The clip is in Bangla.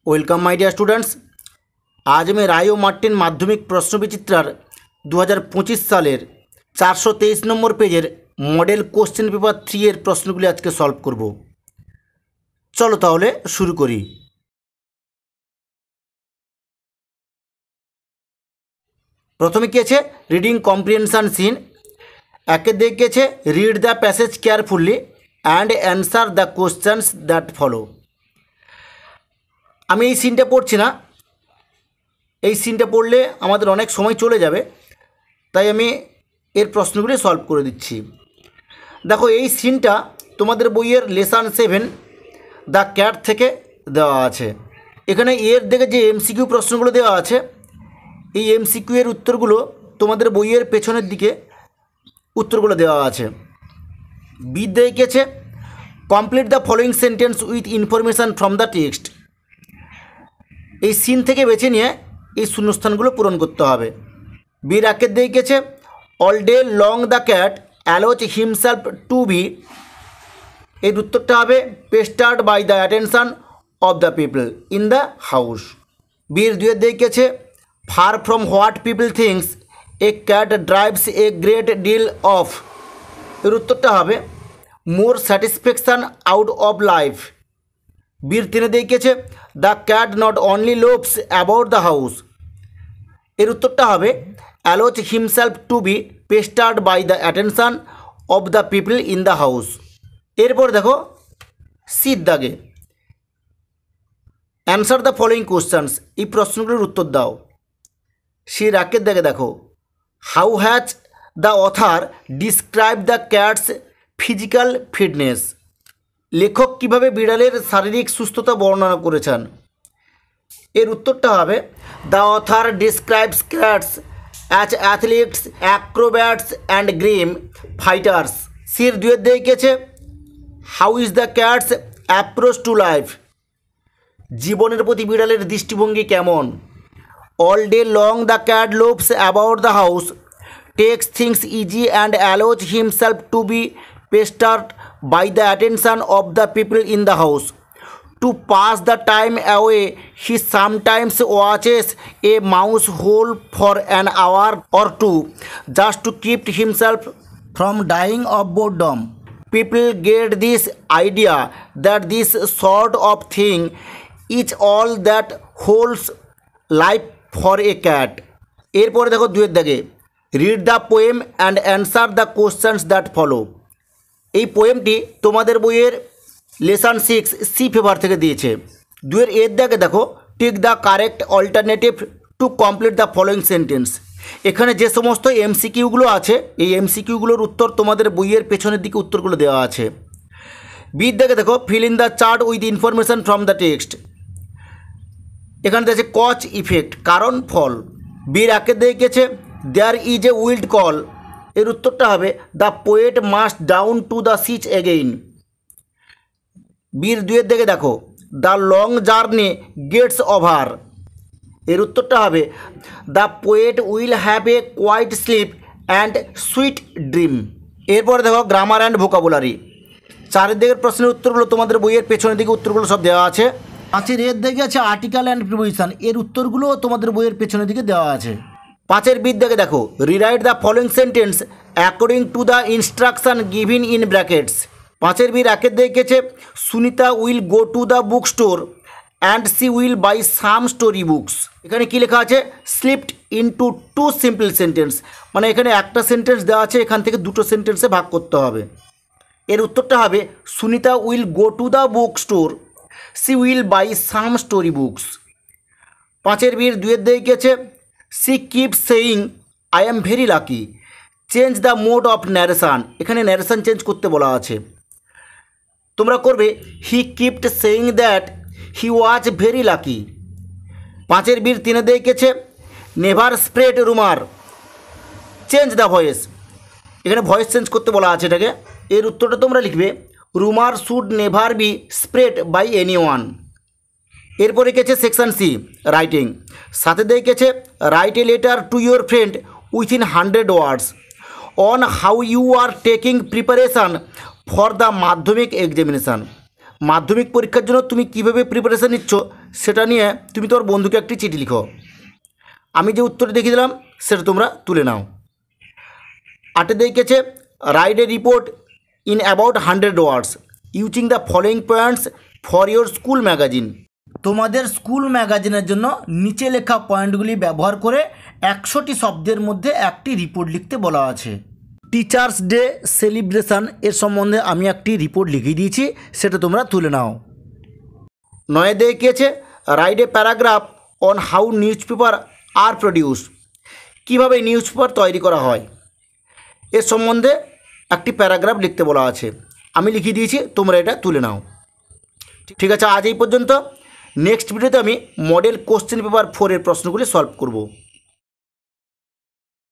Welcome my dear students. আজ আমি রায় ও মার্টিন মাধ্যমিক প্রশ্নবিচিত্রার 2025 সালের 423 নম্বর পেজের মডেল কোশ্চেন পেপার 3 এর প্রশ্নগুলি আজকে সলভ করব। চলো তাহলে শুরু করি। প্রথমে কি আছে? Reading comprehension seen. একে দেখেছে read the passage carefully and answer the questions that follow. আমি এই সিনটা পড়ছি না, এই সিনটা পড়লে আমাদের অনেক সময় চলে যাবে, তাই আমি এর প্রশ্নগুলি সলভ করে দিচ্ছি। দেখো, এই সিনটা তোমাদের বইয়ের লেসন 7 দ্য ক্যাট থেকে দেওয়া আছে। এখানে এর দিকে যে এমসিকিউ প্রশ্নগুলো দেওয়া আছে, এই এমসিকিউ এর উত্তরগুলো তোমাদের বইয়ের পেছনের দিকে উত্তরগুলো দেওয়া আছে। বি দেখেছে complete the following sentence with information from the text. এই সিন থেকে বেছে নিয়ে এই শূন্যস্থানগুলো পূরণ করতে হবে। বি রাকেট দেখেছে all day long the cat allowed himself to be. এর উত্তরটা হবে pestered by the attention of the people in the house. বির দুয়ে দেখেছে far from what people thinks a cat drives a great deal of. এর উত্তরটা হবে more satisfaction out of life. বীর তিনে দেখেছে the cat not only loves about the house. এর উত্তরটা হবে allows himself to be pestered by the attention of the people in the house. এরপর দেখো সির দাগে অ্যান্সার দ্য ফলোয়িং কোশ্চেন্স। এই প্রশ্নগুলোর উত্তর দাও। সি রাকের দাগে দেখো how has the author describe the cat's physical fitness. লেখক কিভাবে বিড়ালের শারীরিক সুস্থতা বর্ণনা করেছেন। এর উত্তরটা হবে the author describes cats as athletes acrobats and grim fighters. সির দুয়ের দেখেছে how is the cats approach to life. জীবনের প্রতি বিড়ালের দৃষ্টিভঙ্গি কেমন। All day long the cat loves about the house takes things easy and allows himself to be pestered by the attention of the people in the house. To pass the time away, he sometimes watches a mouse hole for an hour or two just to keep himself from dying of boredom. People get this idea that this sort of thing is all that holds life for a cat. এরপরে দেখো দুয়ের দাগে read the poem and answer the questions that follow. এই পোয়েমটি তোমাদের বইয়ের লেসন 6 সি পেপার থেকে দিয়েছে। দুয়ের এর দাগে দেখো tick the correct alternative to complete the following sentence. এখানে যে সমস্ত এমসিকিউগুলো আছে, এই এমসিকিউগুলোর উত্তর তোমাদের বইয়ের পেছনের দিকে উত্তরগুলো দেওয়া আছে। বির দাগে দেখো fill in the chart with information from the text. এখানে দেখছে কজ ইফেক্ট কারণ ফল। বির আগে দেখেছে there is a wild call. এর উত্তরটা হবে the poet must down to the sea again. বীর দুয়ের দিকে দেখো the long journey gets over. এর উত্তরটা হবে the poet will have a quiet sleep and sweet dream. এরপরে দেখো গ্রামার অ্যান্ড ভোকাবুলারি। চারের দিকের প্রশ্নের উত্তরগুলো তোমাদের বইয়ের পেছনের দিকে উত্তরগুলো সব দেওয়া আছে। পাঁচের এর দিকে আছে আর্টিকেল অ্যান্ড প্রিপোজিশন। এর উত্তরগুলো তোমাদের বইয়ের পেছনের দিকে দেওয়া আছে। পাঁচের বির দিকে দেখো rewrite the following sentence according to the instruction given in brackets. পাঁচের বির একের দেখেছে Sunita will go to the book store and she will buy some story books. এখানে কী লেখা আছে split into two simple sentence, মানে এখানে একটা সেন্টেন্স দেওয়া আছে, এখান থেকে দুটো সেন্টেন্সে ভাগ করতে হবে। এর উত্তরটা হবে Sunita will go to the book store she will buy some story books. পাঁচের বির দুয়ের দেখেছে she keep saying I am very lucky change the mode of narration. এখানে ন্যারেশান চেঞ্জ করতে বলা আছে, তোমরা করবে he kept saying that he was very lucky. পাঁচের বীর তিনে দেখেছে never spread rumour change the voice. এখানে ভয়েস চেঞ্জ করতে বলা আছে এটাকে। এর উত্তরটা তোমরা লিখবে রুমার should never be spread by any one. এরপর রেখেছে সেকশন সি রাইটিং। সাথে দেখেছে write a letter to your friend within 100 words on how you are taking preparation for the Madhyamik examination. Madhyamik পরীক্ষার জন্য তুমি কীভাবে প্রিপারেশান নিচ্ছ সেটা নিয়ে তুমি তোমার বন্ধুকে একটি চিঠি লিখো। আমি যে উত্তরটি দেখিয়ে দিলাম সেটা তোমরা তুলে নাও। 8 দেখেছে write A report in about 100 words using the following points for your school magazine. তোমাদের স্কুল ম্যাগাজিনের জন্য নিচে লেখা পয়েন্টগুলি ব্যবহার করে 100টি শব্দের মধ্যে একটি রিপোর্ট লিখতে বলা আছে। টিচার্স ডে সেলিব্রেশন এর সম্বন্ধে আমি একটি রিপোর্ট লিখিয়ে দিয়েছি, সেটা তোমরা তুলে নাও। 9 দেখিয়েছে write a paragraph on how newspaper are produce, কীভাবে নিউজ পেপার তৈরি করা হয় এর সম্বন্ধে একটি প্যারাগ্রাফ লিখতে বলা আছে। আমি লিখিয়ে দিয়েছি, তোমরা এটা তুলে নাও। ঠিক আছে, আজ এই পর্যন্ত। নেক্সট ভিডিওতে আমি মডেল কোশ্চেন পেপার 4 এর প্রশ্নগুলি সলভ করব।